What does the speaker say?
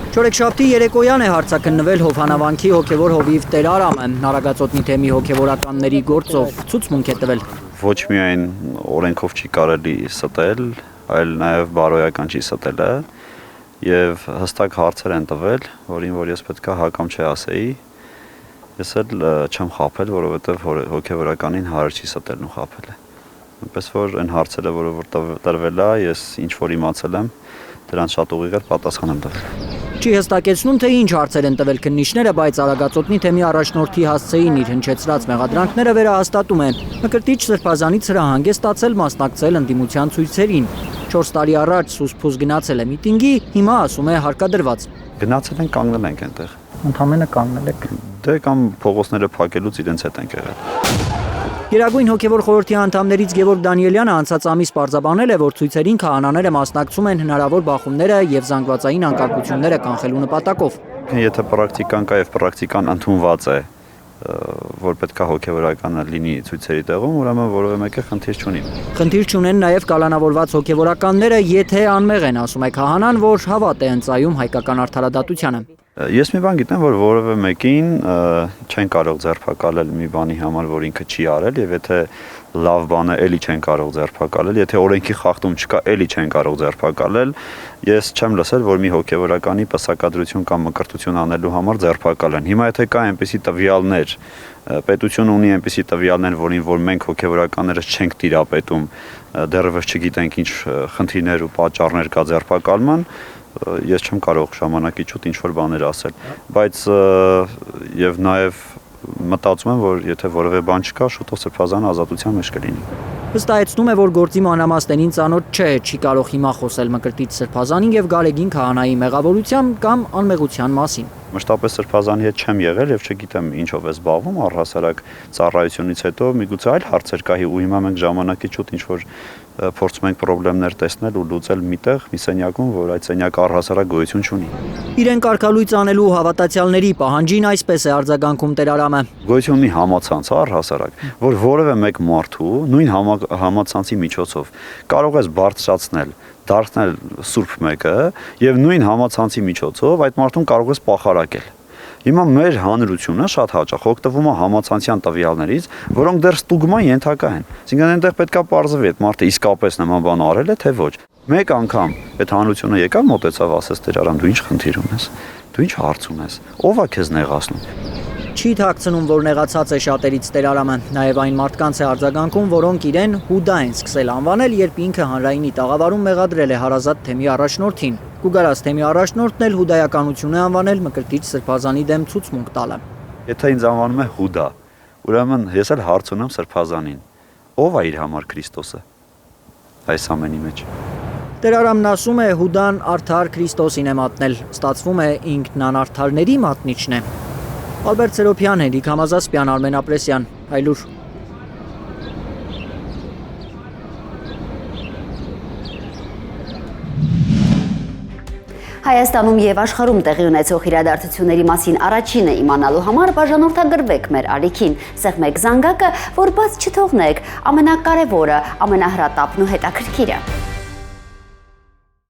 Չորեքշաբթի երեկոյան է հարցաքննվել Հովհանավանքի հոգևոր հովիվ Տեր Արամը, Նարագածոտնի թեմի հոգևորականների գործով ցուցմունք է տվել։ Ոչ միայն օրենքով չի կարելի ստել, այլ նաև բարոյական չի ստելը եւ հստակ հարցեր են տվել, որ ես պետք է հակամ չասեի։ Ես էլ չեմ խաբել, որովհետեւ հոգևորականին հարց չի ստելն ու խաբելը։ Այնպես որ այն հարցերը, որ տրվել է, ես ինչ որ իմացել եմ, դրանց շատ ուղիղ պատասխան եմ տվել։ Չի հստակեցնում, թե ինչ հարցեր են տվել քննիչները, բայց Արագածոտնի թեմի առաջնորդի հասցեին իր հնչեցրած մեղադրանքները վերահաստատում է։ Մկրտիչ Սրբազանից հրահանգ է ստացել մասնակցել ընդդիմության ցույցերին։ 4 տարի առաջ սուսփուս գնացել է միտինգի, հիմա ասում է հարկադրված։ Գնացել են, կանգնել ենք այնտեղ։ Ընդամենը կանգնել եք։ Դե կամ փողոցները փակելուց իրենց հետ ենք եղել։ Գերագույն հոգևոր խորհրդի անդամներից Գևորգ Դանիելյանը անցած ամիս պարզաբանել է, որ ցույցերին քահանաները մասնակցում են հնարավոր բախումները եւ զանգվածային անկարգությունները կանխելու նպատակով։ Եթե պրակտիկան կա եւ պրակտիկան ընդունված է, որ պետք է հոգևորականը լինի ցույցերի տեղում, ուրեմն որևէ մեկը խնդիր չունի։ Խնդիր չունեն նաեւ կալանավորված հոգևորականները, եթե անմեղ են, ասում է քահանան, որ հավատ է ընծայում հայկական արդարադատությանը։ Ես մի բան գիտեմ, որ որևէ մեկին չեն կարող ձերբակալել մի բանի համար, որ ինքը չի արել, եւ եթե լավ բան է, էլի չեն կարող ձերբակալել, եթե օրենքի խախտում չկա, էլի չեն կարող ձերբակալել։ Ես չեմ լսել, որ մի հոգևորականի պսակադրություն կամ մկրտություն անելու համար ձերբակալեն։ Հիմա եթե կա այնպիսի տվյալներ, պետությունը ունի այնպիսի տվյալներ, որին որ մենք հոգևորականներս չենք տիրապետում, դեռևս չգիտենք ինչ խնդիրներ ու պատճառներ կա ձերբակալման, ես չեմ կարող ժամանակի շուտ ինչ-որ բաներ ասել, բայց եւ նաեւ մտածում եմ, որ եթե որևէ բան չկա, շուտով Սրբազանը ազատության մեջ կլինի։ Վստահեցնում է, որ գործի մանրամասներին ծանոթ չէ, չի կարող հիմա խոսել Մկրտիչ Սրբազանին եւ Գալեգին քահանայի մեղավորության կամ անմեղության մասին։ Մշտապես Սրբազանի հետ չեմ եղել եւ չգիտեմ ինչով է զբաղվում առհասարակ ծառայությունից հետո միգուցե այլ հարցեր կա ու հիմա մենք ժամանակի շուտ ինչ-որ փորձում ենք խնդիրներ տեսնել ու լուծել միտեղ մի սենյակում, որ այդ սենյակը առհասարակ գոյություն չունի։ Իրեն կարգալույծ անելու հավատացյալների պահանջին այսպես է արձագանքում Տեր Արամը։ Գոյություն ունի համացանց առհասարակ, որ որևէ մեկ մարդու նույն համացանցի միջոցով կարող ես բարձրացնել, դարձնել սուրբ մեկը եւ նույն համացանցի միջոցով այդ մարդուն կարող ես պախարակել։ Հիմա մեր հանրությունը շատ հաճախ օգտվում է համացանցյան տվյալներից, որոնք դեռ ստուգման ենթակա են։ Այսինքն այնտեղ պետքա պարզվի այդ մարդը իսկապես նման բան արել է, թե ոչ։ Մեկ անգամ այդ հանրությունը եկավ մոտեցավ, ասեց Տեր Արամ, դու ինչ խնդիր ունես, դու ինչ հարց ունես, ով է քեզ նեղացնում։ Չի թաքցնում, որ նեղացած է շատերից Տեր Արամը, նաև այն մարդկանց է արձագանքում, որոնք իրեն Հուդա են սկսել անվանել, երբ ինքը հանրայինի տաղավարում մեղադրել է հարազատ թեմի առաջնորդին։ Կուգարած թեմի առաջնորդն էլ հուդայականություն է անվանել Մկրտիչ Սրբազանի դեմ ցուցմունք տալը։ Եթե ինձ անվանում է Հուդա, ուրեմն ես էլ հարց ունեմ Սրբազանին։ Ով է իր համար Քրիստոսը այս ամենի մեջ։ Տեր Արամն ասում է Հուդան արդար Քրիստոսին է մատնել, ստացվում է ինքն անարդարների մատնիչն է։ Ալբերտ Սերոփյան, Հենրիկ Համազասպյան, Արմեն Ապրեսյան, Հայլուր։ Հայաստանում եւ աշխարհում տեղի ունեցող իրադարձությունների մասին առաջինը իմանալու համար բաժանորդագրվեք մեր ալիքին, սեղմեք զանգակը, որ բաց չթողնեք ամենակարևորը, ամենահրատապն ու հետաքրքիրը։